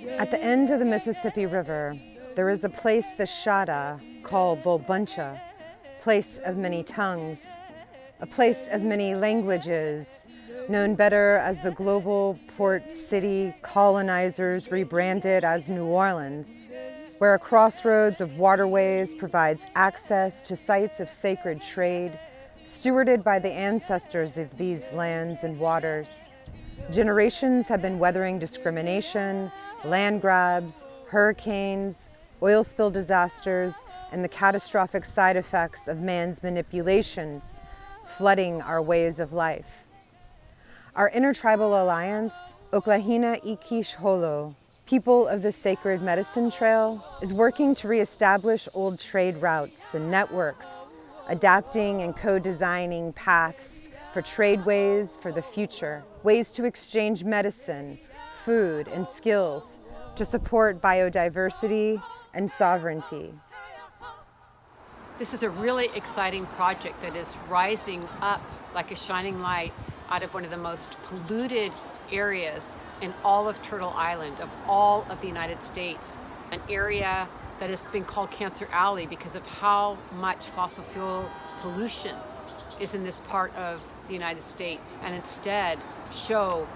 At the end of the Mississippi River, there is a place, the Chahta, called Bulbancha, place of many tongues, a place of many languages, known better as the global port city colonizers rebranded as New Orleans, where a crossroads of waterways provides access to sites of sacred trade, stewarded by the ancestors of these lands and waters. Generations have been weathering discrimination, land grabs, hurricanes, oil spill disasters, and the catastrophic side effects of man's manipulations, flooding our ways of life. Our intertribal alliance, Okla Hina Ikhish Holo, People of the Sacred Medicine Trail, is working to reestablish old trade routes and networks, adapting and co-designing paths for tradeways for the future, ways to exchange medicine, food, and skills to support biodiversity and sovereignty. This is a really exciting project that is rising up like a shining light out of one of the most polluted areas in all of Turtle Island, of all of the United States, an area that has been called Cancer Alley because of how much fossil fuel pollution is in this part of the United States, and instead show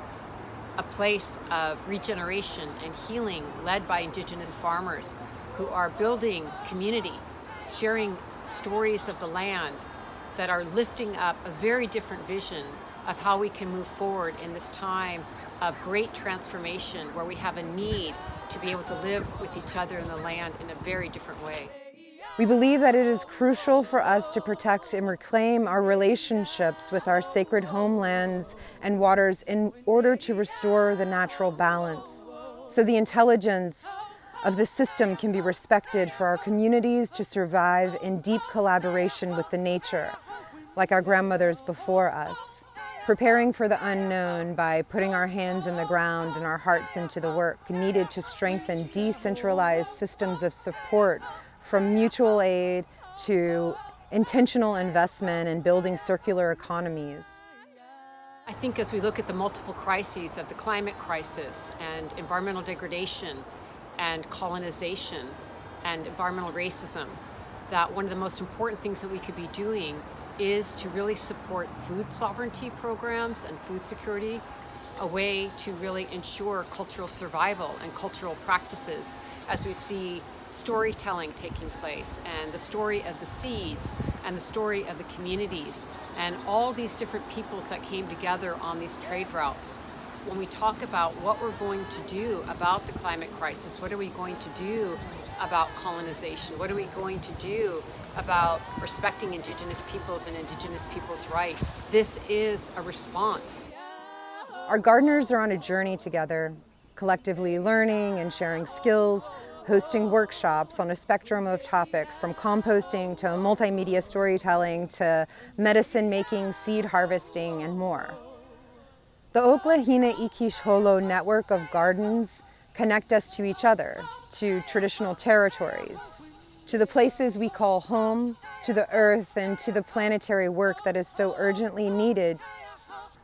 a place of regeneration and healing led by Indigenous farmers who are building community, sharing stories of the land that are lifting up a very different vision of how we can move forward in this time of great transformation where we have a need to be able to live with each other in the land in a very different way. We believe that it is crucial for us to protect and reclaim our relationships with our sacred homelands and waters in order to restore the natural balance, so the intelligence of the system can be respected for our communities to survive in deep collaboration with the nature, like our grandmothers before us, preparing for the unknown by putting our hands in the ground and our hearts into the work needed to strengthen decentralized systems of support, from mutual aid to intentional investment in building circular economies. I think as we look at the multiple crises of the climate crisis and environmental degradation and colonization and environmental racism, that one of the most important things that we could be doing is to really support food sovereignty programs and food security, a way to really ensure cultural survival and cultural practices as we see storytelling taking place, and the story of the seeds and the story of the communities and all these different peoples that came together on these trade routes. When we talk about what we're going to do about the climate crisis, what are we going to do about colonization, what are we going to do about respecting Indigenous peoples and Indigenous peoples' rights, this is a response. Our gardeners are on a journey together, collectively learning and sharing skills, hosting workshops on a spectrum of topics, from composting to multimedia storytelling to medicine making, seed harvesting, and more. The Okla Hina Ikhish Holo network of gardens connect us to each other, to traditional territories, to the places we call home, to the earth, and to the planetary work that is so urgently needed.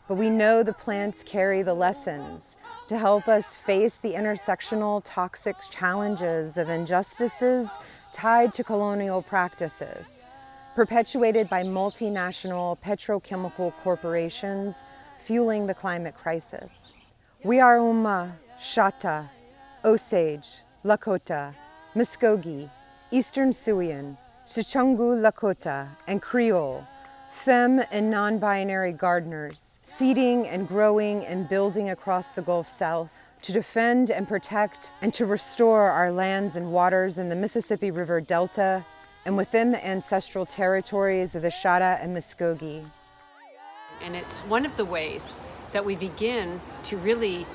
But we know the plants carry the lessons to help us face the intersectional toxic challenges of injustices tied to colonial practices, perpetuated by multinational petrochemical corporations fueling the climate crisis. We are Umma, Chahta, Osage, Lakota, Muskogee, Eastern Siouan, Sichungu Lakota, and Creole, femme and non-binary gardeners, seeding and growing and building across the Gulf South to defend and protect and to restore our lands and waters in the Mississippi River Delta and within the ancestral territories of the Chahta and Muskogee. And it's one of the ways that we begin to really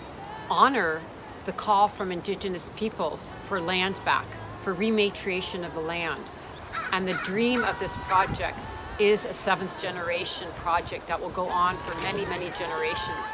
honor the call from Indigenous peoples for land back, for rematriation of the land. And the dream of this project is a seventh generation project that will go on for many, many generations.